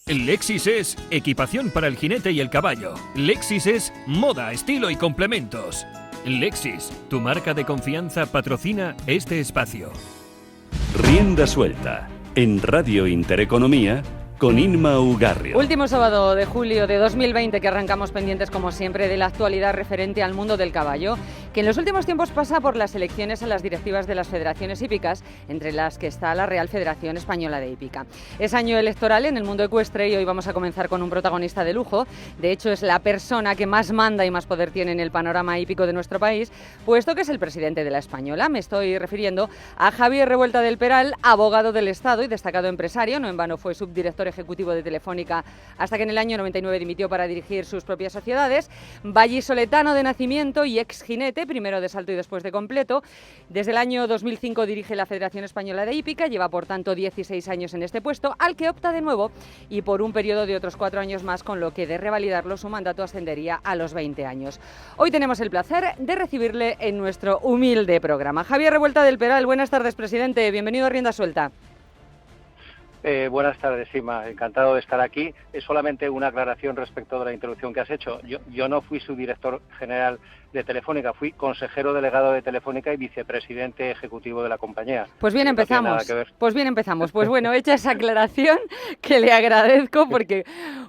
Lexis es equipación para el jinete y el caballo. Lexis es moda, estilo y complementos. Lexis, tu marca de confianza, patrocina este espacio. Rienda Suelta, en Radio Intereconomía, con Inma Ugarrio. Último sábado de julio de 2020 que arrancamos pendientes como siempre de la actualidad referente al mundo del caballo, que en los últimos tiempos pasa por las elecciones a las directivas de las federaciones hípicas, entre las que está la Real Federación Española de Hípica. Es año electoral en el mundo ecuestre y hoy vamos a comenzar con un protagonista de lujo. De hecho, es la persona que más manda y más poder tiene en el panorama hípico de nuestro país, puesto que es el presidente de la Española. Me estoy refiriendo a Javier Revuelta del Peral, abogado del Estado y destacado empresario. No en vano fue subdirector ejecutivo de Telefónica hasta que en el año 99 dimitió para dirigir sus propias sociedades. Vallisoletano de nacimiento y ex jinete, primero de salto y después de completo. Desde el año 2005 dirige la Federación Española de Hípica, lleva por tanto 16 años en este puesto, al que opta de nuevo y por un periodo de otros 4 años más, con lo que de revalidarlo su mandato ascendería a los 20 años. Hoy tenemos el placer de recibirle en nuestro humilde programa. Javier Revuelta del Peral, buenas tardes, presidente, bienvenido a Rienda Suelta. Buenas tardes, Inma. Encantado de estar aquí. Es solamente una aclaración respecto de la introducción que has hecho. Yo no fui subdirector general de Telefónica, fui consejero delegado de Telefónica y vicepresidente ejecutivo de la compañía. Pues bien empezamos. Pues bueno, hecha esa aclaración, que le agradezco, porque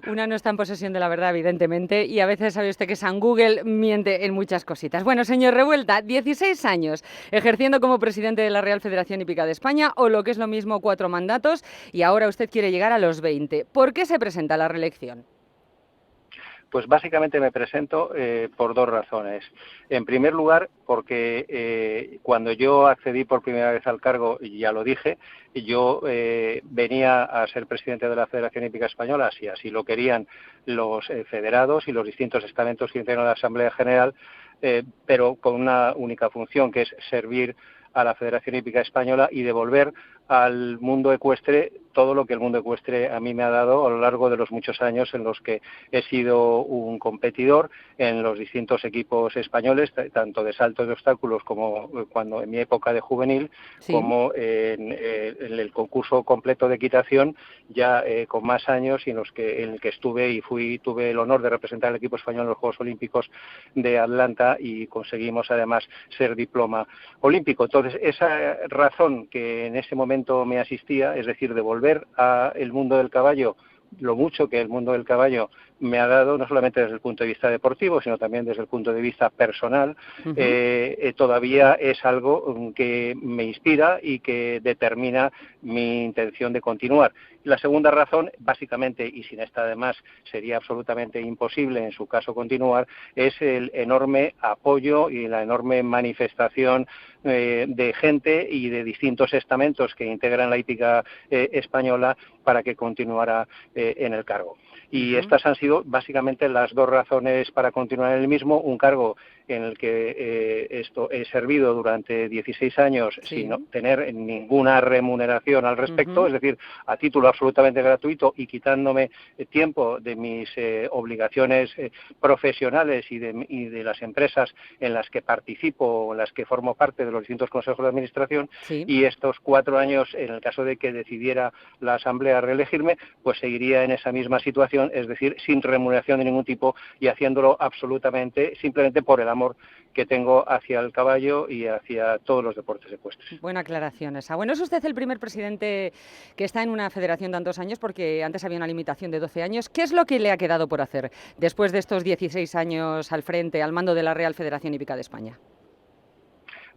una no está en posesión de la verdad, evidentemente, y a veces sabe usted que San Google miente en muchas cositas. Bueno, señor Revuelta, 16 años ejerciendo como presidente de la Real Federación Hípica de España, o lo que es lo mismo, 4 mandatos, y ahora usted quiere llegar a los 20. ¿Por qué se presenta a la reelección? Pues básicamente me presento por 2 razones. En primer lugar, porque cuando yo accedí por primera vez al cargo, y ya lo dije, yo venía a ser presidente de la Federación Hípica Española, si así lo querían los federados y los distintos estamentos que integran la Asamblea General, pero con una única función, que es servir a la Federación Hípica Española y devolver al mundo ecuestre todo lo que el mundo ecuestre a mí me ha dado a lo largo de los muchos años en los que he sido un competidor en los distintos equipos españoles, tanto de salto de obstáculos como cuando en mi época de juvenil, sí, como en el concurso completo de equitación, ya con más años, y en el que estuve y tuve el honor de representar al equipo español en los Juegos Olímpicos de Atlanta, y conseguimos además ser diploma olímpico. Entonces, esa razón que en ese momento me asistía, es decir, devolver al mundo del caballo lo mucho que el mundo del caballo me ha dado, no solamente desde el punto de vista deportivo, sino también desde el punto de vista personal, todavía es algo que me inspira y que determina mi intención de continuar. La segunda razón, básicamente, y sin esta además sería absolutamente imposible en su caso continuar, es el enorme apoyo y la enorme manifestación de gente y de distintos estamentos que integran la hípica española para que continuara en el cargo. Y estas han sido básicamente las 2 razones para continuar en el mismo, un cargo en el que he servido durante 16 años, sí, sin obtener ninguna remuneración al respecto, es decir, a título absolutamente gratuito y quitándome tiempo de mis obligaciones profesionales y de las empresas en las que participo o en las que formo parte de los distintos consejos de administración, sí, y estos 4 años, en el caso de que decidiera la Asamblea reelegirme, pues seguiría en esa misma situación, es decir, sin remuneración de ningún tipo y haciéndolo absolutamente, simplemente por el amor que tengo hacia el caballo y hacia todos los deportes ecuestres. Buena aclaración esa. Bueno, es usted el primer presidente que está en una federación tantos años, porque antes había una limitación de 12 años. ¿Qué es lo que le ha quedado por hacer después de estos 16 años al frente, al mando de la Real Federación Hípica de España?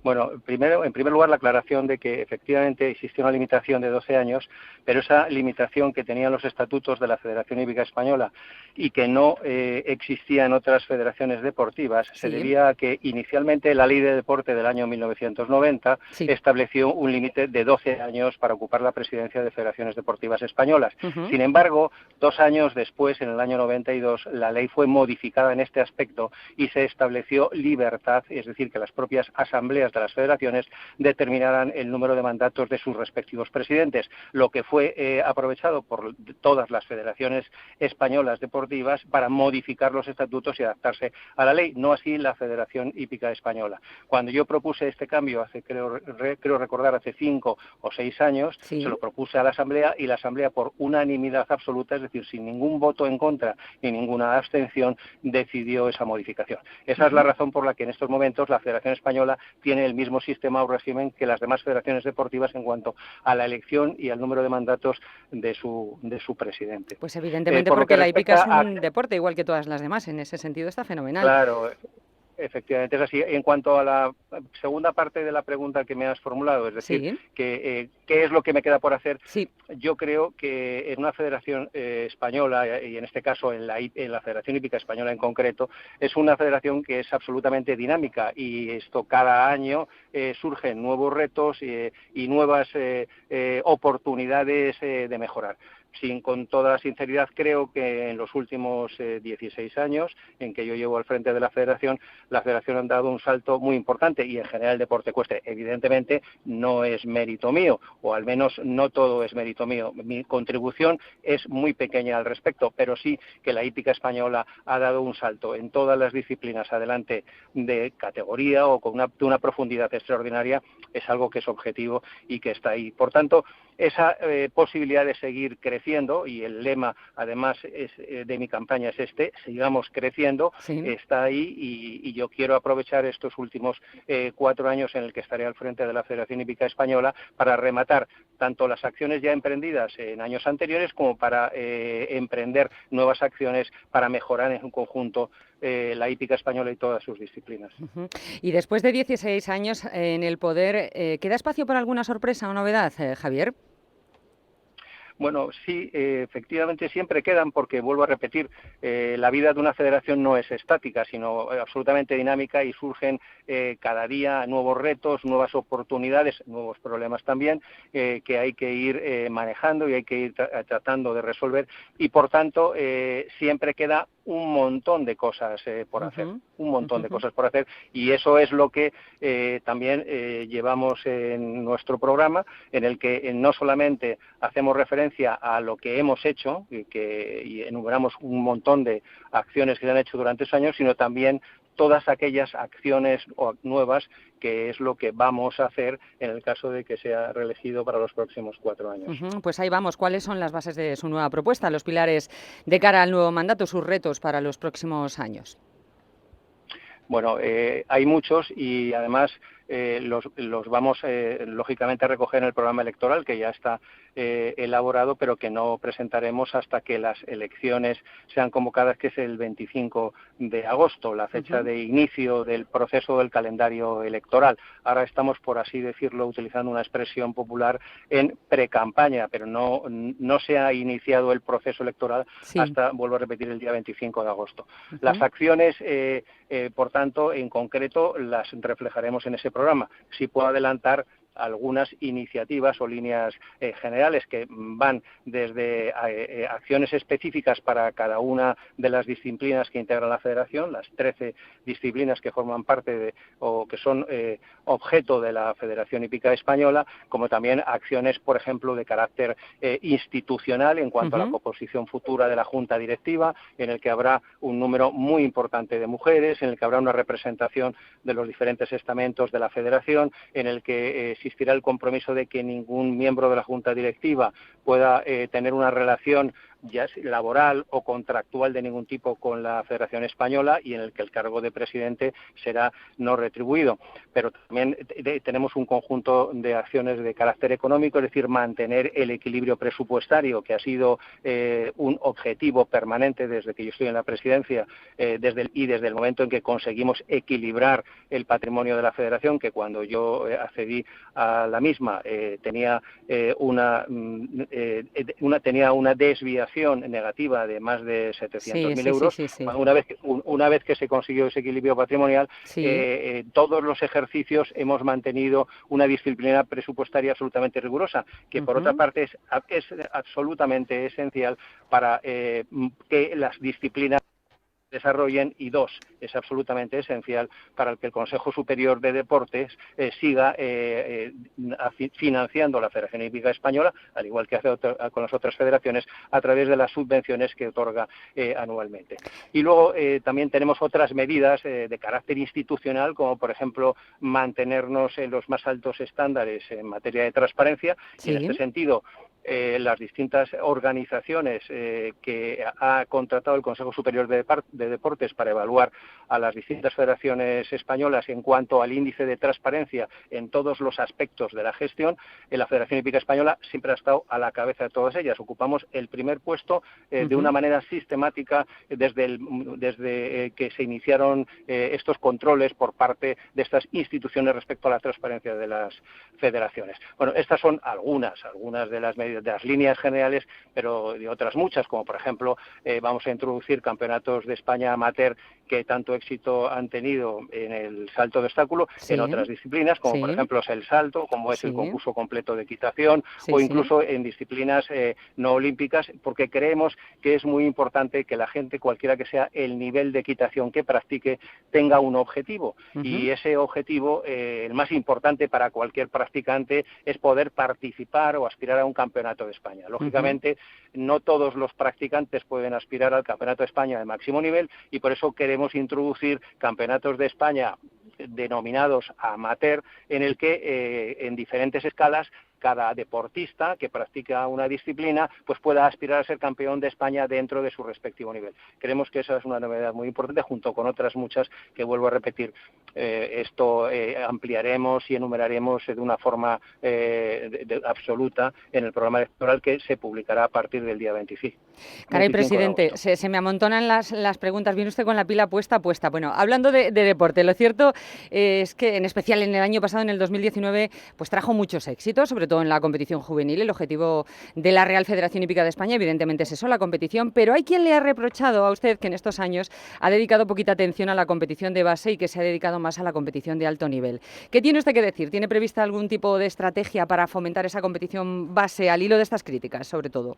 Bueno, en primer lugar, la aclaración de que efectivamente existía una limitación de 12 años, pero esa limitación que tenían los estatutos de la Federación Hípica Española y que no existía en otras federaciones deportivas, sí, se debía a que inicialmente la Ley de Deporte del año 1990 sí, estableció un límite de 12 años para ocupar la presidencia de federaciones deportivas españolas. Sin embargo, 2 años después, en el año 92, la ley fue modificada en este aspecto y se estableció libertad, es decir, que las propias asambleas de las federaciones determinaran el número de mandatos de sus respectivos presidentes, lo que fue aprovechado por todas las federaciones españolas deportivas para modificar los estatutos y adaptarse a la ley, no así la Federación Hípica Española. Cuando yo propuse este cambio, creo recordar, hace 5 o 6 años, sí, se lo propuse a la Asamblea y la Asamblea, por unanimidad absoluta, es decir, sin ningún voto en contra ni ninguna abstención, decidió esa modificación. Esa es la razón por la que en estos momentos la Federación Española tiene el mismo sistema o régimen que las demás federaciones deportivas en cuanto a la elección y al número de mandatos de su presidente. Pues evidentemente porque la hípica es un deporte igual que todas las demás, en ese sentido está fenomenal. Claro, efectivamente es así. En cuanto a la segunda parte de la pregunta que me has formulado, es decir, sí, ¿qué es lo que me queda por hacer? Sí. Yo creo que en una federación española, y en este caso en la Federación Hípica Española en concreto, es una federación que es absolutamente dinámica y esto cada año surgen nuevos retos y nuevas oportunidades de mejorar. Con toda sinceridad, creo que en los últimos 16 años en que yo llevo al frente de la Federación ha dado un salto muy importante y en general el deporte ecuestre. Evidentemente no es mérito mío, o al menos no todo es mérito mío. Mi contribución es muy pequeña al respecto, pero sí que la hípica española ha dado un salto en todas las disciplinas adelante de categoría o con una profundidad extraordinaria. Es algo que es objetivo y que está ahí. Por tanto, esa posibilidad de seguir creciendo, y el lema además de mi campaña es sigamos creciendo, sí, está ahí y yo quiero aprovechar estos últimos 4 años en el que estaré al frente de la Federación Hípica Española para rematar tanto las acciones ya emprendidas en años anteriores como para emprender nuevas acciones para mejorar en un conjunto la hípica española y todas sus disciplinas. Y después de 16 años en el poder, ¿queda espacio para alguna sorpresa o novedad, Javier? Bueno, sí, efectivamente siempre quedan, porque vuelvo a repetir, la vida de una federación no es estática, sino absolutamente dinámica, y surgen cada día nuevos retos, nuevas oportunidades, nuevos problemas también, que hay que ir manejando y hay que ir tratando de resolver, y por tanto siempre queda un montón de cosas por hacer, un montón de cosas por hacer, y eso es lo que también llevamos en nuestro programa, en el que no solamente hacemos referencia a lo que hemos hecho y enumeramos un montón de acciones que se han hecho durante esos años, sino también todas aquellas acciones nuevas que es lo que vamos a hacer en el caso de que sea reelegido para los próximos 4 años. Pues ahí vamos. ¿Cuáles son las bases de su nueva propuesta, los pilares de cara al nuevo mandato, sus retos para los próximos años? Bueno, hay muchos y además los vamos lógicamente a recoger en el programa electoral, que ya está elaborado, pero que no presentaremos hasta que las elecciones sean convocadas, que es el 25 de agosto, la fecha de inicio del proceso del calendario electoral. Ahora estamos, por así decirlo, utilizando una expresión popular, en precampaña, pero no se ha iniciado el proceso electoral hasta, vuelvo a repetir, el día 25 de agosto. Las acciones, por tanto, en concreto, las reflejaremos en ese programa. Sí puedo adelantar algunas iniciativas o líneas generales que van desde acciones específicas para cada una de las disciplinas que integran la Federación, las 13 disciplinas que forman parte o que son objeto de la Federación Hípica Española, como también acciones, por ejemplo, de carácter institucional en cuanto a la composición futura de la Junta Directiva, en el que habrá un número muy importante de mujeres, en el que habrá una representación de los diferentes estamentos de la Federación, en el que existirá el compromiso de que ningún miembro de la Junta Directiva pueda tener una relación ya laboral o contractual de ningún tipo con la Federación Española, y en el que el cargo de presidente será no retribuido. Pero también tenemos un conjunto de acciones de carácter económico, es decir, mantener el equilibrio presupuestario, que ha sido un objetivo permanente desde que yo estoy en la presidencia, desde el momento en que conseguimos equilibrar el patrimonio de la Federación, que cuando yo accedí a la misma tenía una desviación negativa de más de 700.000 euros. Una vez que se consiguió ese equilibrio patrimonial, todos los ejercicios hemos mantenido una disciplina presupuestaria absolutamente rigurosa, que por otra parte es absolutamente esencial para que las disciplinas desarrollen, y dos, es absolutamente esencial para que el Consejo Superior de Deportes siga financiando la Federación Hípica Española, al igual que hace con las otras federaciones, a través de las subvenciones que otorga anualmente. Y luego también tenemos otras medidas de carácter institucional, como por ejemplo mantenernos en los más altos estándares en materia de transparencia, y en este sentido las distintas organizaciones que ha contratado el Consejo Superior de Deportes para evaluar a las distintas federaciones españolas en cuanto al índice de transparencia en todos los aspectos de la gestión, la Federación Hípica Española siempre ha estado a la cabeza de todas ellas. Ocupamos el primer puesto de una manera sistemática desde que se iniciaron estos controles por parte de estas instituciones respecto a la transparencia de las federaciones. Bueno, estas son algunas de las medidas, de las líneas generales, pero de otras muchas, como por ejemplo vamos a introducir campeonatos de España amateur que tanto éxito han tenido en el salto de obstáculo, en otras disciplinas, como por ejemplo es el salto, como es el concurso completo de equitación, o incluso en disciplinas no olímpicas, porque creemos que es muy importante que la gente, cualquiera que sea el nivel de equitación que practique, tenga un objetivo, y ese objetivo, el más importante para cualquier practicante, es poder participar o aspirar a un campeonato de España. Lógicamente, no todos los practicantes pueden aspirar al Campeonato de España de máximo nivel, y por eso queremos introducir campeonatos de España denominados amateur, en el que en diferentes escalas cada deportista que practica una disciplina pues pueda aspirar a ser campeón de España dentro de su respectivo nivel. Creemos que esa es una novedad muy importante, junto con otras muchas que, vuelvo a repetir, esto ampliaremos y enumeraremos de una forma absoluta en el programa electoral que se publicará a partir del día 25. Caray, presidente, se me amontonan las preguntas. Viene usted con la pila puesta. Bueno, hablando de deporte, lo cierto es que, en especial en el año pasado, en el 2019, pues trajo muchos éxitos, sobre todo en la competición juvenil. El objetivo de la Real Federación Hípica de España, evidentemente, es eso, la competición, pero hay quien le ha reprochado a usted que en estos años ha dedicado poquita atención a la competición de base y que se ha dedicado más a la competición de alto nivel. ¿Qué tiene usted que decir? ¿Tiene prevista algún tipo de estrategia para fomentar esa competición base al hilo de estas críticas, sobre todo?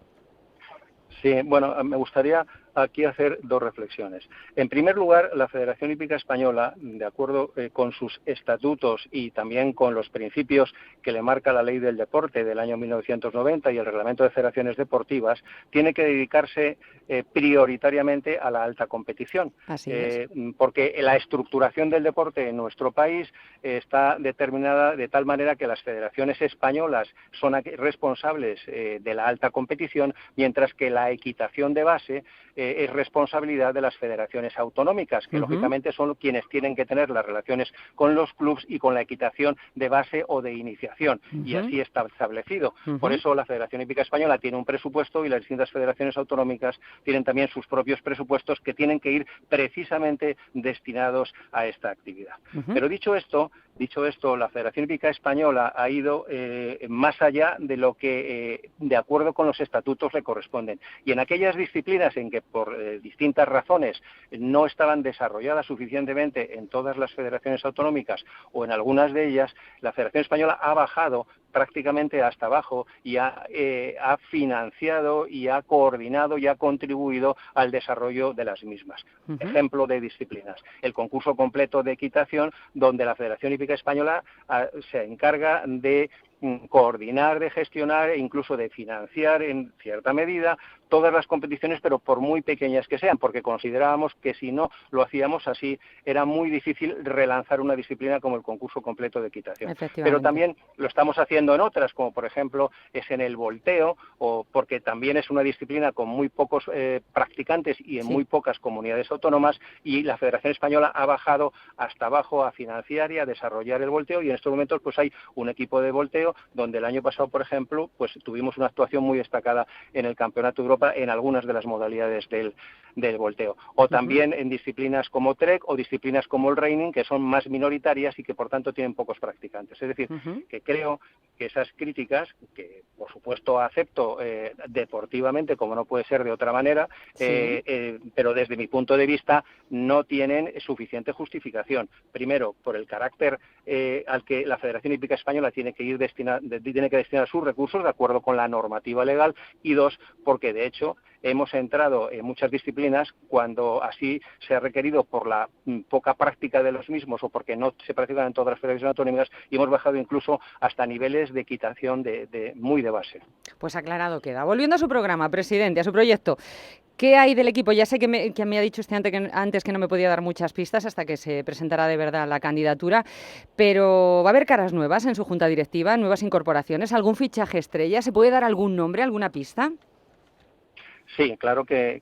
Sí, bueno, me gustaría aquí hacer dos reflexiones. En primer lugar, la Federación Hípica Española, de acuerdo con sus estatutos y también con los principios que le marca la Ley del Deporte del año 1990 y el Reglamento de Federaciones Deportivas, tiene que dedicarse prioritariamente a la alta competición. Así es. Porque la estructuración del deporte en nuestro país está determinada de tal manera que las federaciones españolas son responsables de la alta competición, mientras que la equitación de base es responsabilidad de las federaciones autonómicas, que lógicamente son quienes tienen que tener las relaciones con los clubes y con la equitación de base o de iniciación, y así está establecido. Por eso la Federación Hípica Española tiene un presupuesto y las distintas federaciones autonómicas tienen también sus propios presupuestos que tienen que ir precisamente destinados a esta actividad. Pero dicho esto, la Federación Hípica Española ha ido más allá de lo que, de acuerdo con los estatutos, le corresponden. Y en aquellas disciplinas en que por distintas razones no estaban desarrolladas suficientemente en todas las federaciones autonómicas o en algunas de ellas, la Federación Española ha bajado prácticamente hasta abajo y ha financiado y ha coordinado y ha contribuido al desarrollo de las mismas. Ejemplo de disciplinas: el concurso completo de equitación, donde la Federación Hípica Española se encarga de coordinar, de gestionar e incluso de financiar en cierta medida todas las competiciones, pero por muy pequeñas que sean, porque considerábamos que si no lo hacíamos así era muy difícil relanzar una disciplina como el concurso completo de equitación. Pero también lo estamos haciendo en otras, como por ejemplo es en el volteo, o porque también es una disciplina con muy pocos practicantes y en muy pocas comunidades autónomas, y la Federación Española ha bajado hasta abajo a financiar y a desarrollar el volteo, y en estos momentos pues hay un equipo de volteo donde el año pasado, por ejemplo, pues tuvimos una actuación muy destacada en el Campeonato de Europa en algunas de las modalidades del volteo. O también en disciplinas como Trek o disciplinas como el reining, que son más minoritarias y que por tanto tienen pocos practicantes. Es decir, que creo que esas críticas, que por supuesto acepto deportivamente, como no puede ser de otra manera, pero desde mi punto de vista no tienen suficiente justificación. Primero, por el carácter al que la Federación Hípica Española tiene que destinar sus recursos de acuerdo con la normativa legal, y dos, porque de de hecho hemos entrado en muchas disciplinas cuando así se ha requerido por la poca práctica de los mismos o porque no se practican en todas las federaciones autonómicas, y hemos bajado incluso hasta niveles de equitación muy de base. Pues aclarado queda. Volviendo a su programa, presidente, a su proyecto, ¿qué hay del equipo? Ya sé que me ha dicho usted antes que no me podía dar muchas pistas hasta que se presentara de verdad la candidatura, pero ¿va a haber caras nuevas en su junta directiva, nuevas incorporaciones, algún fichaje estrella? ¿Se puede dar algún nombre, alguna pista? Sí, claro que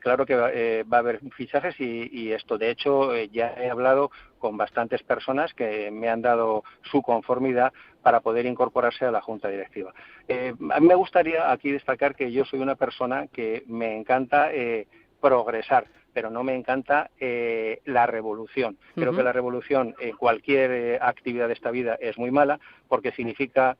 va a haber fichajes y esto. De hecho, ya he hablado con bastantes personas que me han dado su conformidad para poder incorporarse a la Junta Directiva. A mí me gustaría aquí destacar que yo soy una persona que me encanta progresar, pero no me encanta la revolución. Creo que la revolución en cualquier actividad de esta vida es muy mala porque significa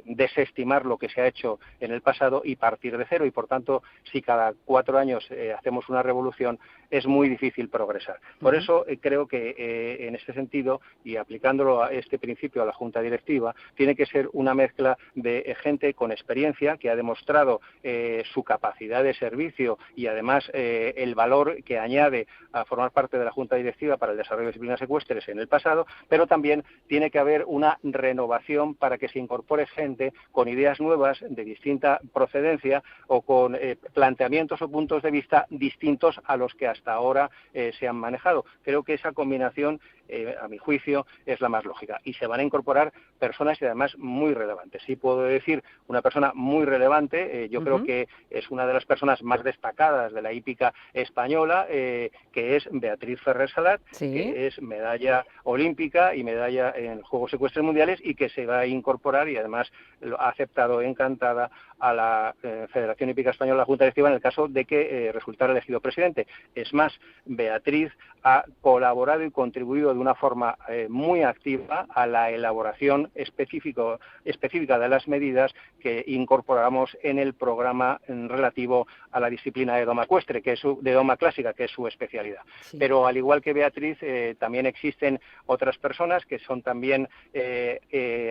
desestimar lo que se ha hecho en el pasado y partir de cero, y por tanto si cada 4 años hacemos una revolución es muy difícil progresar. Por eso creo que en este sentido, y aplicándolo a este principio a la Junta Directiva, tiene que ser una mezcla de gente con experiencia que ha demostrado su capacidad de servicio y además el valor que añade a formar parte de la Junta Directiva para el desarrollo de disciplinas ecuestres en el pasado, pero también tiene que haber una renovación para que se incorpore gente con ideas nuevas de distinta procedencia o con planteamientos o puntos de vista distintos a los que hasta ahora se han manejado. Creo que esa combinación, a mi juicio, es la más lógica. Y se van a incorporar personas y además muy relevantes. Sí puedo decir una persona muy relevante, yo creo que es una de las personas más destacadas de la hípica española, que es Beatriz Ferrer Salat, que es medalla olímpica y medalla en Juegos Ecuestres Mundiales y que se va a incorporar y además lo ha aceptado encantada a la Federación Hípica Española, la Junta Directiva, en el caso de que resultara elegido presidente. Es más, Beatriz ha colaborado y contribuido de una forma muy activa a la elaboración específica de las medidas que incorporamos en el programa relativo a la disciplina de doma ecuestre, de doma clásica, que es su especialidad. Sí. Pero al igual que Beatriz, también existen otras personas que son también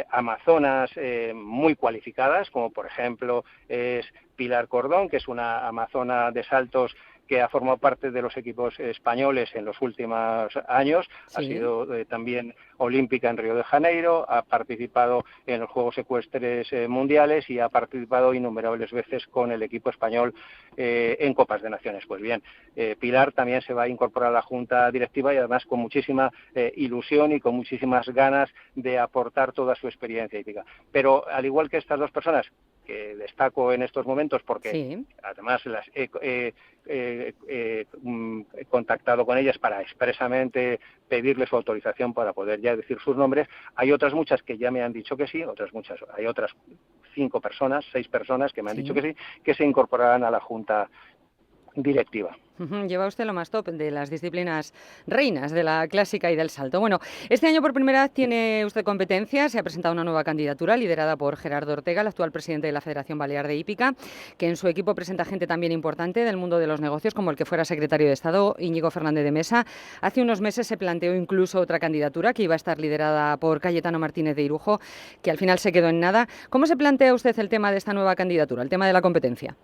amazonas muy cualificadas, como por ejemplo es Pilar Cordón, que es una amazona de saltos que ha formado parte de los equipos españoles en los últimos años, ha sido también olímpica en Río de Janeiro, ha participado en los Juegos Ecuestres Mundiales y ha participado innumerables veces con el equipo español en Copas de Naciones. Pues bien, Pilar también se va a incorporar a la Junta Directiva y además con muchísima ilusión y con muchísimas ganas de aportar toda su experiencia hípica. Pero al igual que estas dos personas, que destaco en estos momentos porque además las he contactado con ellas para expresamente pedirles su autorización para poder ya decir sus nombres. Hay otras muchas que ya me han dicho que sí, hay otras 6 personas que me han dicho que sí, que se incorporarán a la Junta Directiva. Lleva usted lo más top de las disciplinas reinas de la clásica y del salto. Bueno, este año por primera vez tiene usted competencia, se ha presentado una nueva candidatura liderada por Gerardo Ortega, el actual presidente de la Federación Balear de Hípica, que en su equipo presenta gente también importante del mundo de los negocios, como el que fuera secretario de Estado, Íñigo Fernández de Mesa. Hace unos meses se planteó incluso otra candidatura que iba a estar liderada por Cayetano Martínez de Irujo, que al final se quedó en nada. ¿Cómo se plantea usted el tema de esta nueva candidatura, el tema de la competencia?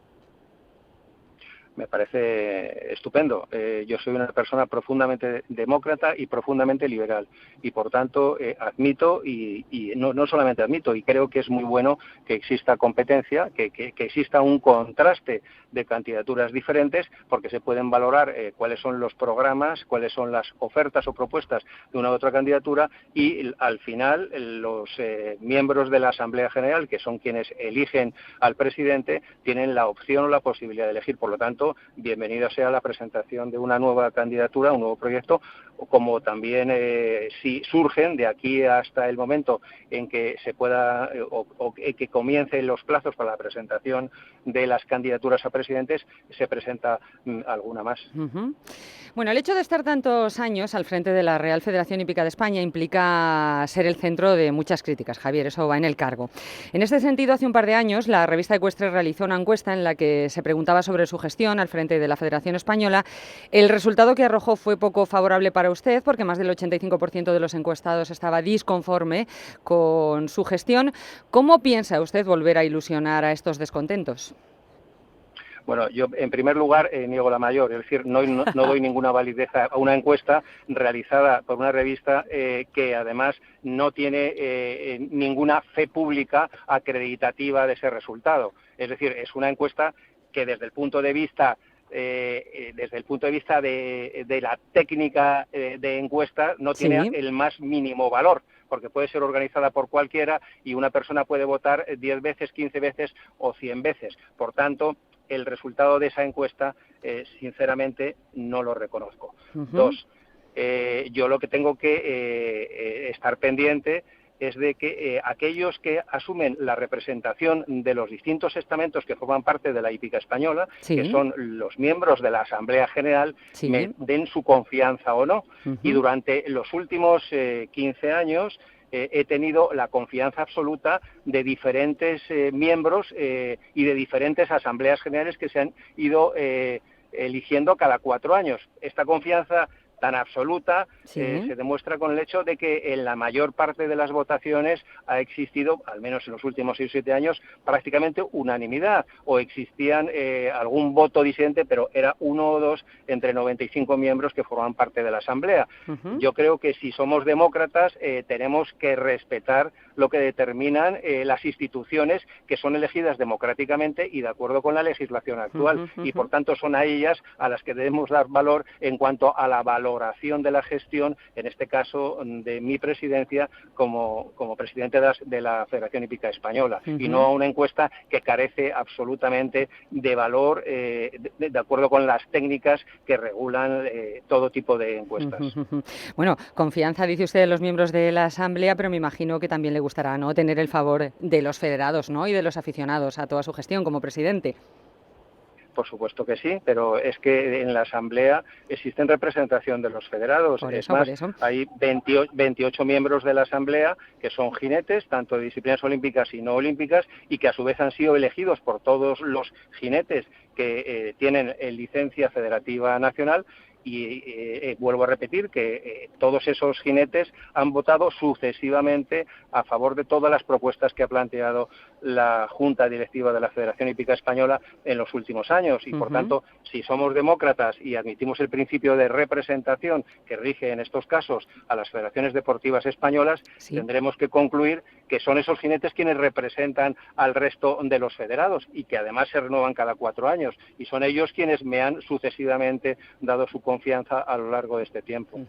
Me parece estupendo. Yo soy una persona profundamente demócrata y profundamente liberal y por tanto admito y no solamente admito, y creo que es muy bueno que exista competencia, que exista un contraste de candidaturas diferentes, porque se pueden valorar cuáles son los programas, cuáles son las ofertas o propuestas de una u otra candidatura y al final los miembros de la Asamblea General, que son quienes eligen al presidente, tienen la opción o la posibilidad de elegir. Por lo tanto, bienvenido sea la presentación de una nueva candidatura, un nuevo proyecto, como también si surgen de aquí hasta el momento en que se pueda o que comiencen los plazos para la presentación de las candidaturas a presidentes, se presenta alguna más. Bueno, el hecho de estar tantos años al frente de la Real Federación Hípica de España implica ser el centro de muchas críticas, Javier, eso va en el cargo. En este sentido, hace un par de años, la revista Ecuestre realizó una encuesta en la que se preguntaba sobre su gestión al frente de la Federación Española. El resultado que arrojó fue poco favorable para usted, porque más del 85% de los encuestados estaba disconforme con su gestión. ¿Cómo piensa usted volver a ilusionar a estos descontentos? Bueno, yo en primer lugar niego la mayor, es decir, no doy ninguna validez a una encuesta realizada por una revista que además no tiene ninguna fe pública acreditativa de ese resultado. Es decir, es una encuesta que desde el punto de vista de la técnica de encuesta no tiene el más mínimo valor, porque puede ser organizada por cualquiera y una persona puede votar 10 veces, 15 veces o 100 veces. Por tanto, el resultado de esa encuesta, sinceramente, no lo reconozco. Dos, yo lo que tengo que estar pendiente es de que aquellos que asumen la representación de los distintos estamentos que forman parte de la hípica española, que son los miembros de la Asamblea General, me den su confianza o no. Y durante los últimos 15 años he tenido la confianza absoluta de diferentes miembros y de diferentes asambleas generales que se han ido eligiendo cada 4 años. Esta confianza tan absoluta se demuestra con el hecho de que en la mayor parte de las votaciones ha existido, al menos en los últimos 6 o 7 años, prácticamente unanimidad, o existían algún voto disidente, pero era 1 o 2 entre 95 miembros que forman parte de la Asamblea. Yo creo que si somos demócratas tenemos que respetar lo que determinan las instituciones que son elegidas democráticamente y de acuerdo con la legislación actual, y por tanto son a ellas a las que debemos dar valor en cuanto a la valoración de la gestión, en este caso de mi presidencia como presidente de la Federación Hípica Española, y no una encuesta que carece absolutamente de valor de acuerdo con las técnicas que regulan todo tipo de encuestas. Bueno, confianza, dice usted, de los miembros de la Asamblea, pero me imagino que también le gustará, ¿no?, tener el favor de los federados, ¿no?, y de los aficionados a toda su gestión como presidente. Por supuesto que sí, pero es que en la Asamblea existen representación de los federados. Hay 28 miembros de la Asamblea que son jinetes, tanto de disciplinas olímpicas y no olímpicas, y que a su vez han sido elegidos por todos los jinetes que tienen licencia federativa nacional. Y vuelvo a repetir que todos esos jinetes han votado sucesivamente a favor de todas las propuestas que ha planteado la Junta Directiva de la Federación Hípica Española en los últimos años. Y, por tanto, si somos demócratas y admitimos el principio de representación que rige en estos casos a las federaciones deportivas españolas, tendremos que concluir que son esos jinetes quienes representan al resto de los federados y que además se renuevan cada 4 años. Y son ellos quienes me han sucesivamente dado su confianza a lo largo de este tiempo.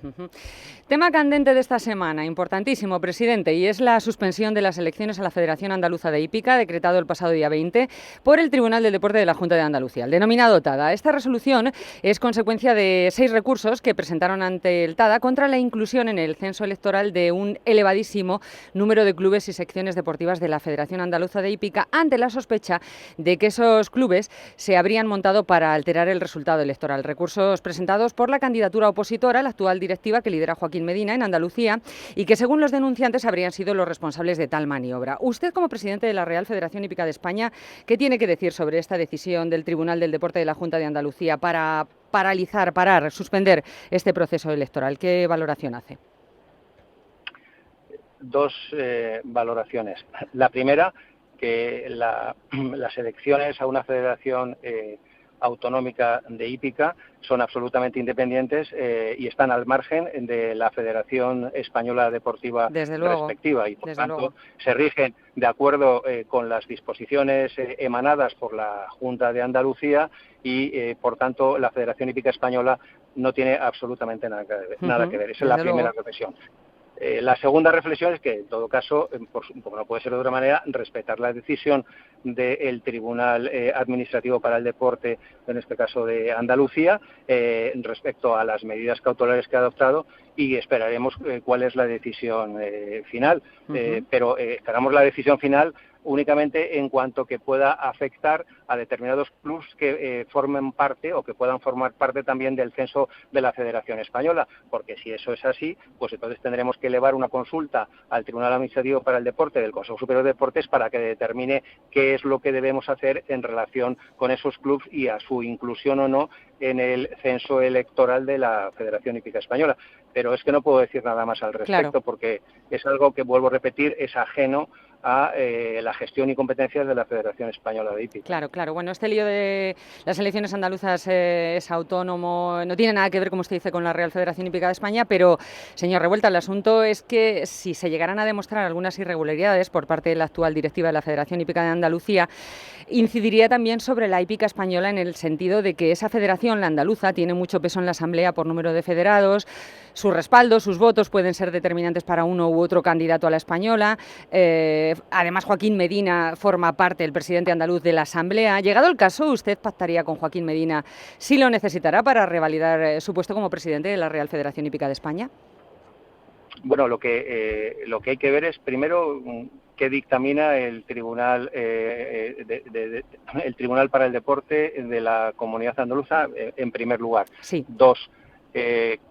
Tema candente de esta semana, importantísimo, presidente, y es la suspensión de las elecciones a la Federación Andaluza de Hípica, decretado el pasado día 20 por el Tribunal del Deporte de la Junta de Andalucía, el denominado TADA. Esta resolución es consecuencia de 6 recursos que presentaron ante el TADA contra la inclusión en el censo electoral de un elevadísimo número de clubes y secciones deportivas de la Federación Andaluza de Hípica, ante la sospecha de que esos clubes se habrían montado para alterar el resultado electoral. Recursos presentados por la candidatura opositora, la actual directiva que lidera Joaquín Medina en Andalucía, y que según los denunciantes habrían sido los responsables de tal maniobra. Usted, como presidente de la Real Federación Hípica de España, ¿qué tiene que decir sobre esta decisión del Tribunal del Deporte de la Junta de Andalucía para suspender este proceso electoral? ¿Qué valoración hace? 2 valoraciones. La primera, que las elecciones a una federación autonómica de hípica son absolutamente independientes y están al margen de la Federación Española Deportiva respectiva, y por tanto se rigen de acuerdo con las disposiciones emanadas por la Junta de Andalucía y por tanto la Federación Hípica Española no tiene absolutamente nada que ver. Esa es la primera reflexión. La segunda reflexión es que, en todo caso, como no puede ser de otra manera, respetar la decisión del Tribunal Administrativo para el Deporte, en este caso de Andalucía, respecto a las medidas cautelares que ha adoptado, y esperaremos cuál es la decisión final. Pero esperamos la decisión final únicamente en cuanto que pueda afectar a determinados clubes que formen parte o que puedan formar parte también del censo de la Federación Española, porque si eso es así, pues entonces tendremos que elevar una consulta al Tribunal Administrativo para el Deporte del Consejo Superior de Deportes para que determine qué es lo que debemos hacer en relación con esos clubes y a su inclusión o no en el censo electoral de la Federación Hípica Española. Pero es que no puedo decir nada más al respecto, porque es algo que, vuelvo a repetir, es ajeno a la gestión y competencias de la Federación Española de Hípica. Claro, claro. Bueno, este lío de las elecciones andaluzas es autónomo, no tiene nada que ver, como usted dice, con la Real Federación Hípica de España, pero, señor Revuelta, el asunto es que si se llegaran a demostrar algunas irregularidades por parte de la actual directiva de la Federación Hípica de Andalucía, incidiría también sobre la hípica española en el sentido de que esa federación, la andaluza, tiene mucho peso en la Asamblea por número de federados, su respaldo, sus votos pueden ser determinantes para uno u otro candidato a la española. Además, Joaquín Medina forma parte, el presidente andaluz, de la Asamblea. Llegado el caso, ¿usted pactaría con Joaquín Medina si lo necesitará para revalidar su puesto como presidente de la Real Federación Hípica de España? Bueno, lo que hay que ver es, primero, qué dictamina el Tribunal el Tribunal para el Deporte de la Comunidad Andaluza, en primer lugar. Sí. Dos,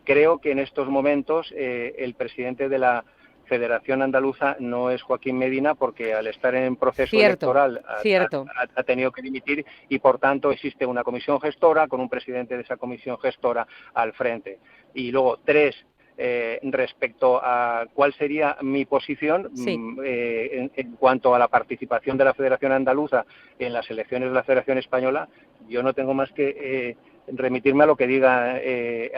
creo que en estos momentos el presidente de la Federación Andaluza no es Joaquín Medina, porque al estar en proceso electoral ha tenido que dimitir, y por tanto existe una comisión gestora con un presidente de esa comisión gestora al frente. Y luego, tres, respecto a cuál sería mi posición en cuanto a la participación de la Federación Andaluza en las elecciones de la Federación Española, yo no tengo más que remitirme a lo que diga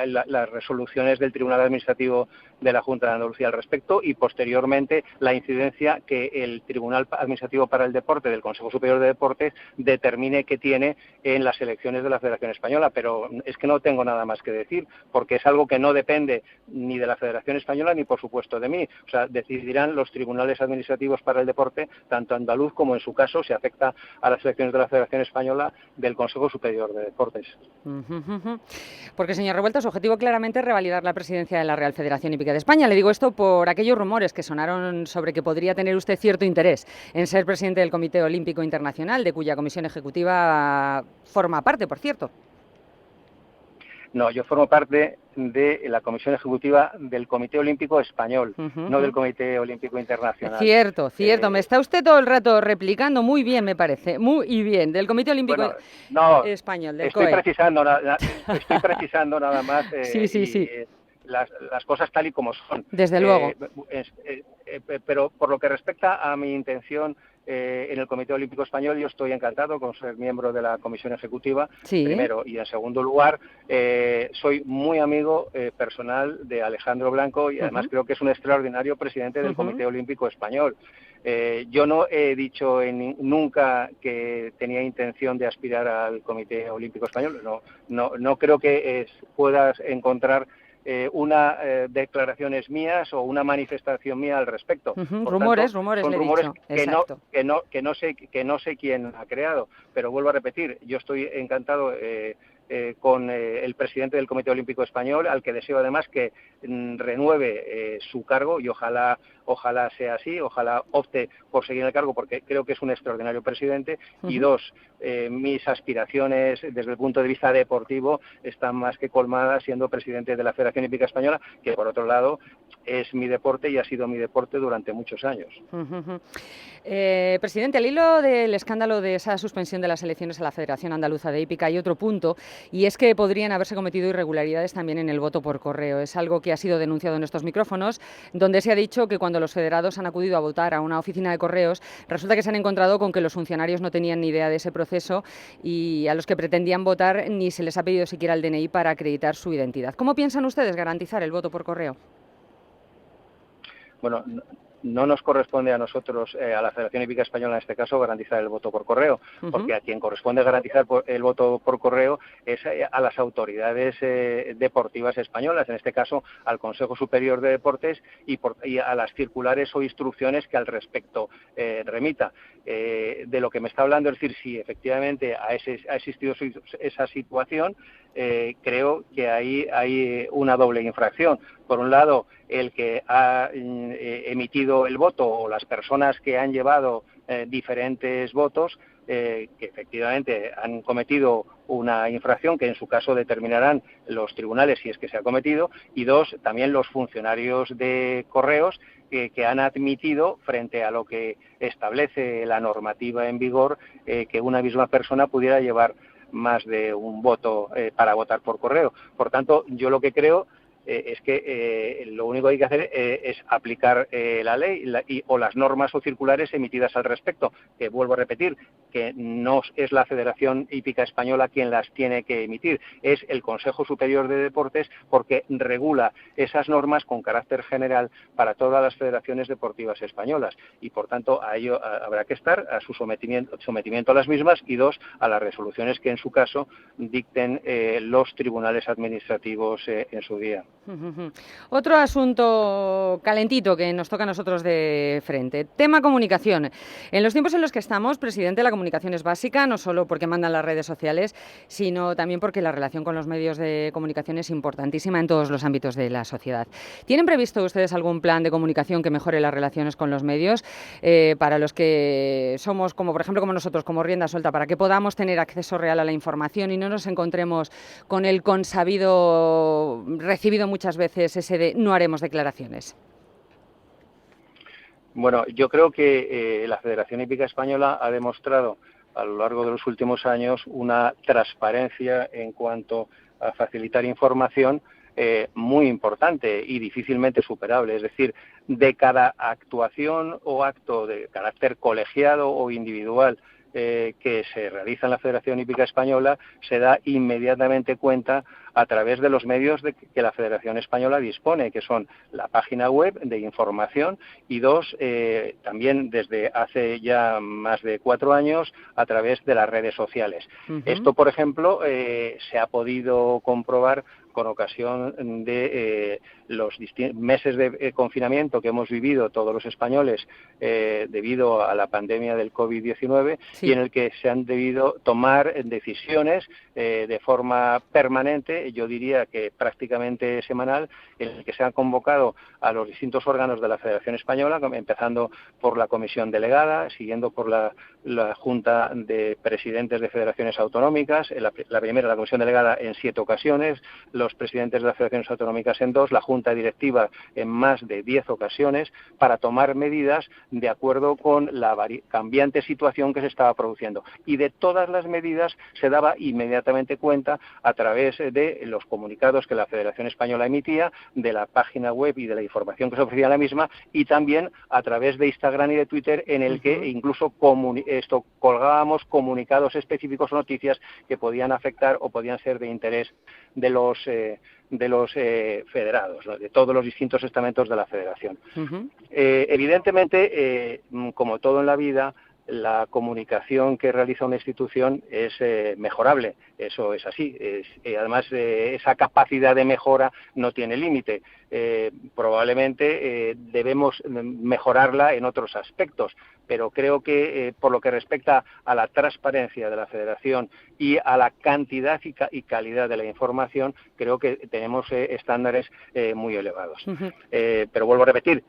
las resoluciones del Tribunal Administrativo de la Junta de Andalucía al respecto, y posteriormente la incidencia que el Tribunal Administrativo para el Deporte del Consejo Superior de Deportes determine que tiene en las elecciones de la Federación Española. Pero es que no tengo nada más que decir, porque es algo que no depende ni de la Federación Española ni, por supuesto, de mí. O sea, decidirán los tribunales administrativos para el deporte, tanto andaluz como, en su caso, si afecta a las elecciones de la Federación Española, del Consejo Superior de Deportes. Porque, señor Revuelta, su objetivo claramente es revalidar la presidencia de la Real Federación Hípica de España. Le digo esto por aquellos rumores que sonaron sobre que podría tener usted cierto interés en ser presidente del Comité Olímpico Internacional, de cuya comisión ejecutiva forma parte, por cierto. No, yo formo parte de la comisión ejecutiva del Comité Olímpico Español, no del Comité Olímpico Internacional. Cierto. Me está usted todo el rato replicando muy bien, me parece. Muy bien. Del Comité Olímpico Español, del COE. Estoy precisando nada más sí. Las cosas tal y como son. Desde luego. Pero por lo que respecta a mi intención en el Comité Olímpico Español, yo estoy encantado con ser miembro de la Comisión Ejecutiva, primero, y en segundo lugar, soy muy amigo personal de Alejandro Blanco, y además creo que es un extraordinario presidente del Comité Olímpico Español. Yo no he dicho nunca que tenía intención de aspirar al Comité Olímpico Español. No creo que puedas encontrar declaraciones mías o una manifestación mía al respecto. Rumores, son le he rumores dicho. que no sé quién ha creado, pero vuelvo a repetir, yo estoy encantado con el presidente del Comité Olímpico Español, al que deseo además que renueve su cargo, y ojalá sea así, ojalá opte por seguir en el cargo, porque creo que es un extraordinario presidente. Y dos, mis aspiraciones desde el punto de vista deportivo están más que colmadas siendo presidente de la Federación Hípica Española, que por otro lado es mi deporte y ha sido mi deporte durante muchos años. Presidente, al hilo del escándalo de esa suspensión de las elecciones a la Federación Andaluza de Hípica, hay otro punto, y es que podrían haberse cometido irregularidades también en el voto por correo. Es algo que ha sido denunciado en estos micrófonos, donde se ha dicho que cuando los federados han acudido a votar a una oficina de correos, resulta que se han encontrado con que los funcionarios no tenían ni idea de ese proceso, y a los que pretendían votar ni se les ha pedido siquiera el DNI para acreditar su identidad. ¿Cómo piensan ustedes garantizar el voto por correo? Bueno, no nos corresponde a nosotros, a la Federación Hípica Española en este caso, garantizar el voto por correo, porque a quien corresponde garantizar el voto por correo es a las autoridades deportivas españolas, en este caso al Consejo Superior de Deportes y a las circulares o instrucciones que al respecto remita. De lo que me está hablando, es decir, si efectivamente ha existido esa situación, creo que ahí hay una doble infracción. Por un lado, el que ha emitido el voto o las personas que han llevado diferentes votos, que efectivamente han cometido una infracción que en su caso determinarán los tribunales si es que se ha cometido, y dos, también los funcionarios de correos que han admitido, frente a lo que establece la normativa en vigor, que una misma persona pudiera llevar más de un voto para votar por correo. Por tanto, yo lo que creo es que lo único que hay que hacer es aplicar la ley o las normas o circulares emitidas al respecto, que vuelvo a repetir, que no es la Federación Hípica Española quien las tiene que emitir, es el Consejo Superior de Deportes, porque regula esas normas con carácter general para todas las federaciones deportivas españolas y, por tanto, a ello habrá que estar, a su sometimiento a las mismas y dos, a las resoluciones que en su caso dicten los tribunales administrativos en su día. Otro asunto calentito que nos toca a nosotros de frente, tema comunicación. En los tiempos en los que estamos, presidente, la comunicación es básica, no solo porque mandan las redes sociales, sino también porque la relación con los medios de comunicación es importantísima en todos los ámbitos de la sociedad. ¿Tienen previsto ustedes algún plan de comunicación que mejore las relaciones con los medios para los que somos, como por ejemplo como nosotros, como Rienda Suelta, para que podamos tener acceso real a la información y no nos encontremos con el consabido recibido muchas veces ese de no haremos declaraciones? Bueno, yo creo que la Federación Hípica Española ha demostrado a lo largo de los últimos años una transparencia en cuanto a facilitar información muy importante y difícilmente superable. Es decir, de cada actuación o acto de carácter colegiado o individual que se realiza en la Federación Hípica Española, se da inmediatamente cuenta a través de los medios que la Federación Española dispone, que son la página web de información y dos, también desde hace ya más de 4 años, a través de las redes sociales. Esto, por ejemplo, se ha podido comprobar con ocasión de los meses de confinamiento que hemos vivido todos los españoles debido a la pandemia del COVID-19, sí, y en el que se han debido tomar decisiones de forma permanente, yo diría que prácticamente semanal, en el que se han convocado a los distintos órganos de la Federación Española, empezando por la comisión delegada, siguiendo por la Junta de Presidentes de Federaciones Autonómicas, la primera, la comisión delegada, en 7 ocasiones, los presidentes de las federaciones autonómicas en 2, la Junta Directiva en más de 10 ocasiones, para tomar medidas de acuerdo con la cambiante situación que se estaba produciendo. Y de todas las medidas se daba inmediatamente cuenta a través de los comunicados que la Federación Española emitía, de la página web y de la información que se ofrecía en la misma, y también a través de Instagram y de Twitter, en el que incluso colgábamos comunicados específicos o noticias que podían afectar o podían ser de interés de los federados, ¿no?, de todos los distintos estamentos de la Federación. Evidentemente, como todo en la vida, la comunicación que realiza una institución es mejorable, eso es así. Además, esa capacidad de mejora no tiene límite. Probablemente debemos mejorarla en otros aspectos, pero creo que por lo que respecta a la transparencia de la Federación y a la cantidad y calidad de la información, creo que tenemos estándares muy elevados. Pero vuelvo a repetir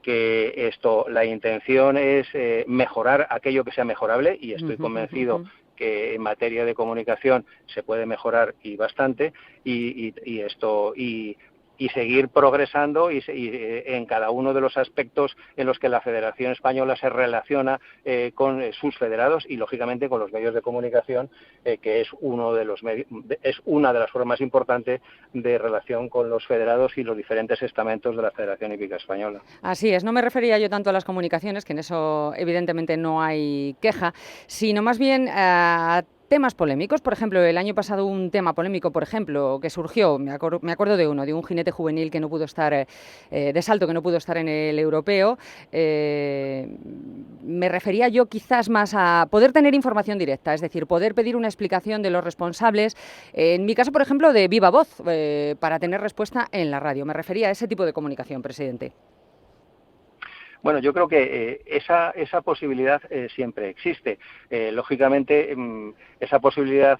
que la intención es mejorar aquello que sea mejorable, y estoy convencido que en materia de comunicación se puede mejorar y bastante, y seguir progresando y en cada uno de los aspectos en los que la Federación Española se relaciona con sus federados y, lógicamente, con los medios de comunicación, que es una de las formas importantes de relación con los federados y los diferentes estamentos de la Federación Hípica Española. Así es, no me refería yo tanto a las comunicaciones, que en eso evidentemente no hay queja, sino más bien a temas polémicos. Por ejemplo, el año pasado un tema polémico, por ejemplo, que surgió, me acuerdo de un jinete juvenil que no pudo estar, de salto, que no pudo estar en el europeo. Me refería yo quizás más a poder tener información directa, es decir, poder pedir una explicación de los responsables, en mi caso, por ejemplo, de viva voz, para tener respuesta en la radio. Me refería a ese tipo de comunicación, presidente. Bueno, yo creo que esa posibilidad siempre existe. Lógicamente, esa posibilidad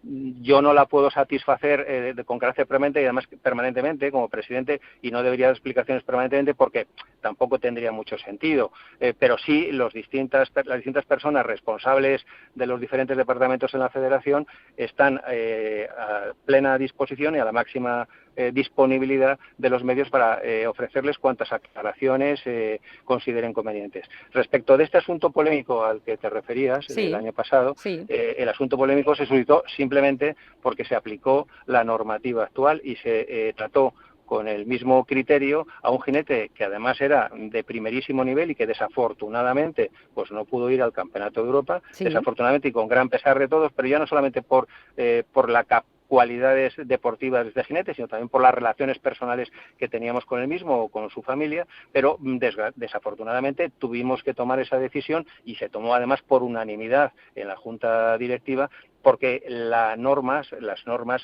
yo no la puedo satisfacer con carácter permanente y además permanentemente como presidente, y no debería dar explicaciones permanentemente porque tampoco tendría mucho sentido. Pero sí, las distintas personas responsables de los diferentes departamentos en la Federación están a plena disposición y a la máxima disponibilidad de los medios para ofrecerles cuantas aclaraciones consideren convenientes. Respecto de este asunto polémico al que te referías, el año pasado, el asunto polémico se suscitó simplemente porque se aplicó la normativa actual y se trató con el mismo criterio a un jinete que además era de primerísimo nivel y que desafortunadamente pues no pudo ir al Campeonato de Europa, Sí. desafortunadamente y con gran pesar de todos, pero ya no solamente por la cualidades deportivas de este jinete, sino también por las relaciones personales que teníamos con él mismo o con su familia, pero desafortunadamente tuvimos que tomar esa decisión y se tomó además por unanimidad en la Junta Directiva, porque las normas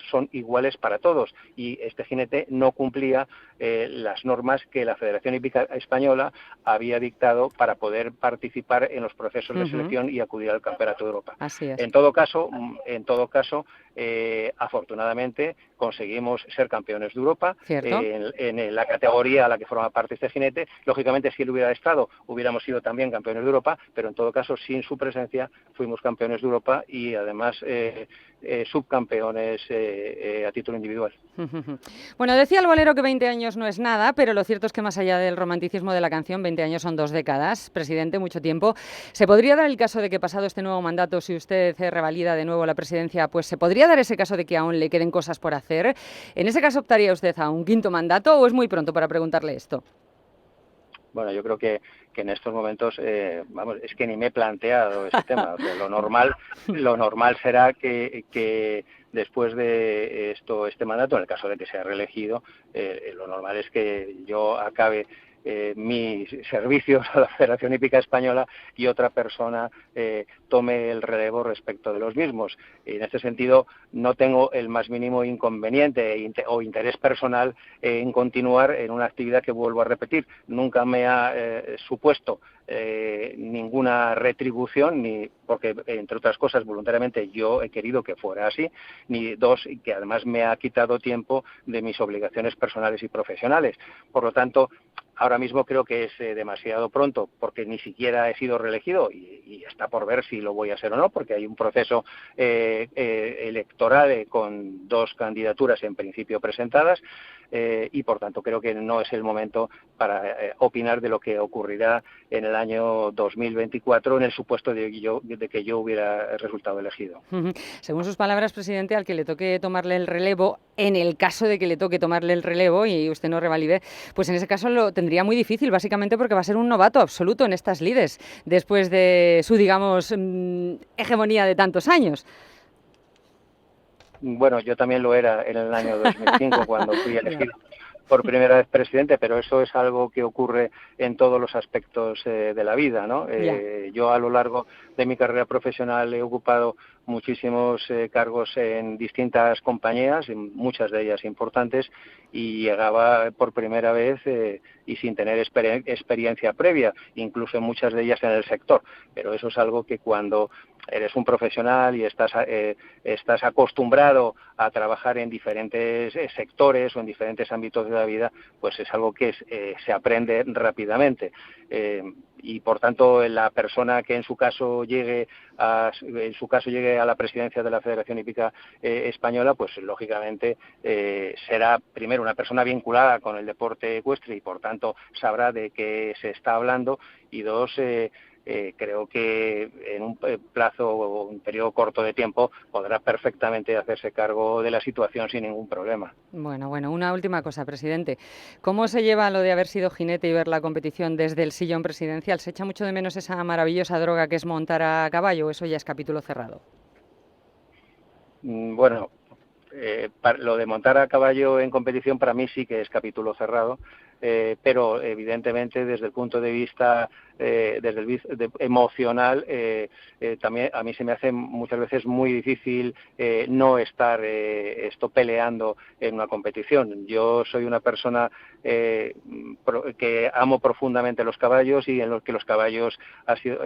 son iguales para todos y este jinete no cumplía las normas que la Federación Hípica Española había dictado para poder participar en los procesos de selección y acudir al Campeonato de Europa. Así es. En todo caso, afortunadamente conseguimos ser campeones de Europa en la categoría a la que forma parte este jinete. Lógicamente, si él hubiera estado, hubiéramos sido también campeones de Europa, pero en todo caso, sin su presencia, fuimos campeones de Europa y además subcampeones a título individual. Bueno, decía el bolero que 20 años no es nada, pero lo cierto es que más allá del romanticismo de la canción, 20 años son 2 décadas, presidente, mucho tiempo. ¿Se podría dar el caso de que pasado este nuevo mandato, si usted revalida de nuevo la presidencia, pues se podría dar ese caso de que aún le queden cosas por hacer? ¿En ese caso optaría usted a un 5º mandato o es muy pronto para preguntarle esto? Bueno, yo creo que en estos momentos, es que ni me he planteado ese tema. O sea, lo normal será que después de este mandato, en el caso de que sea reelegido, lo normal es que yo acabe mis servicios a la Federación Hípica Española y otra persona tome el relevo respecto de los mismos. Y en este sentido no tengo el más mínimo inconveniente o interés personal en continuar en una actividad que, vuelvo a repetir, nunca me ha supuesto ninguna retribución, ni porque, entre otras cosas, voluntariamente yo he querido que fuera así, ni dos, que además me ha quitado tiempo de mis obligaciones personales y profesionales. Por lo tanto, ahora mismo creo que es demasiado pronto, porque ni siquiera he sido reelegido y está por ver si lo voy a ser o no, porque hay un proceso electoral con 2 candidaturas en principio presentadas y por tanto creo que no es el momento para opinar de lo que ocurrirá en el año 2024 en el supuesto de que yo hubiera resultado elegido. Según sus palabras, presidente, al que le toque tomarle el relevo, en el caso de que le toque tomarle el relevo y usted no revalide, pues en ese caso lo tendría muy difícil, básicamente porque va a ser un novato absoluto en estas lides, después de su, digamos, hegemonía de tantos años. Bueno, yo también lo era en el año 2005 cuando fui elegido por primera vez presidente, pero eso es algo que ocurre en todos los aspectos de la vida, ¿no? Yo a lo largo de mi carrera profesional he ocupado muchísimos cargos en distintas compañías, muchas de ellas importantes, y llegaba por primera vez y sin tener experiencia previa, incluso en muchas de ellas en el sector. Pero eso es algo que cuando eres un profesional y estás acostumbrado a trabajar en diferentes sectores o en diferentes ámbitos de la vida, pues es algo que se aprende rápidamente. Y por tanto la persona que en su caso llegue a la presidencia de la Federación Hípica Española, pues lógicamente será primero una persona vinculada con el deporte ecuestre y por tanto sabrá de qué se está hablando, y dos, creo que en un plazo o un periodo corto de tiempo podrá perfectamente hacerse cargo de la situación sin ningún problema. Bueno, una última cosa, presidente. ¿Cómo se lleva lo de haber sido jinete y ver la competición desde el sillón presidencial? ¿Se echa mucho de menos esa maravillosa droga que es montar a caballo o eso ya es capítulo cerrado? Bueno, lo de montar a caballo en competición para mí sí que es capítulo cerrado, pero evidentemente desde el punto de vista emocional también a mí se me hace muchas veces muy difícil no estar peleando en una competición. Yo soy una persona que amo profundamente los caballos y en los que los caballos ha sido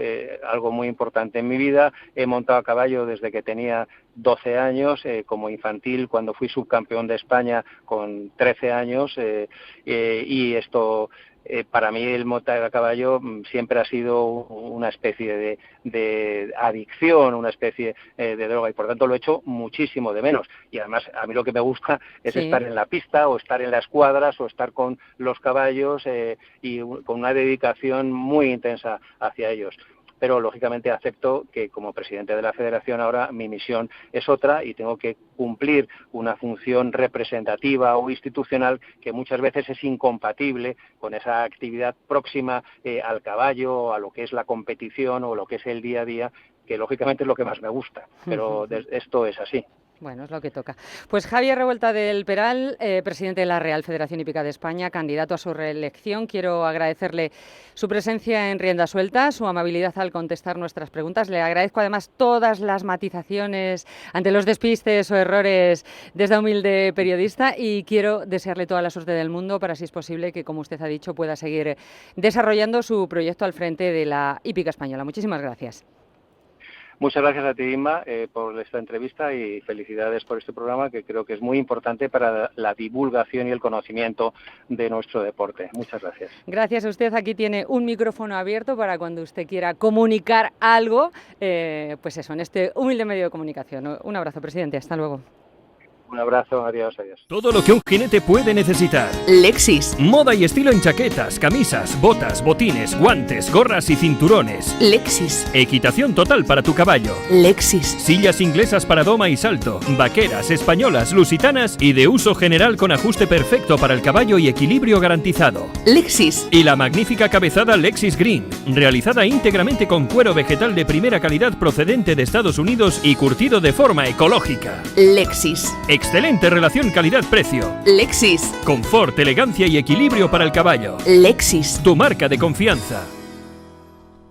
algo muy importante en mi vida. He montado a caballo desde que tenía 12 años, como infantil cuando fui subcampeón de España con 13 años y esto para mí el montar a caballo siempre ha sido una especie de adicción, una especie de droga y por tanto lo he hecho muchísimo de menos. Y además a mí lo que me gusta es estar en la pista o estar en las cuadras o estar con los caballos y con una dedicación muy intensa hacia ellos. pero lógicamente acepto que como presidente de la Federación ahora mi misión es otra y tengo que cumplir una función representativa o institucional que muchas veces es incompatible con esa actividad próxima al caballo, a lo que es la competición o lo que es el día a día, que lógicamente es lo que más me gusta, pero esto es así. Bueno, es lo que toca. Pues Javier Revuelta del Peral, presidente de la Real Federación Hípica de España, candidato a su reelección. Quiero agradecerle su presencia en Rienda Suelta, su amabilidad al contestar nuestras preguntas. Le agradezco además todas las matizaciones ante los despistes o errores de esta humilde periodista y quiero desearle toda la suerte del mundo para, si es posible, que, como usted ha dicho, pueda seguir desarrollando su proyecto al frente de la hípica española. Muchísimas gracias. Muchas gracias a ti, Inma, por esta entrevista y felicidades por este programa que creo que es muy importante para la divulgación y el conocimiento de nuestro deporte. Muchas gracias. Gracias a usted. Aquí tiene un micrófono abierto para cuando usted quiera comunicar algo, pues eso, en este humilde medio de comunicación. Un abrazo, presidente. Hasta luego. Un abrazo, adiós, adiós. Todo lo que un jinete puede necesitar. Lexis. Moda y estilo en chaquetas, camisas, botas, botines, guantes, gorras y cinturones. Lexis. Equitación total para tu caballo. Lexis. Sillas inglesas para doma y salto, vaqueras, españolas, lusitanas y de uso general con ajuste perfecto para el caballo y equilibrio garantizado. Lexis. Y la magnífica cabezada Lexis Green, realizada íntegramente con cuero vegetal de primera calidad procedente de Estados Unidos y curtido de forma ecológica. Lexis. Excelente relación calidad-precio. Lexis. Confort, elegancia y equilibrio para el caballo. Lexis. Tu marca de confianza.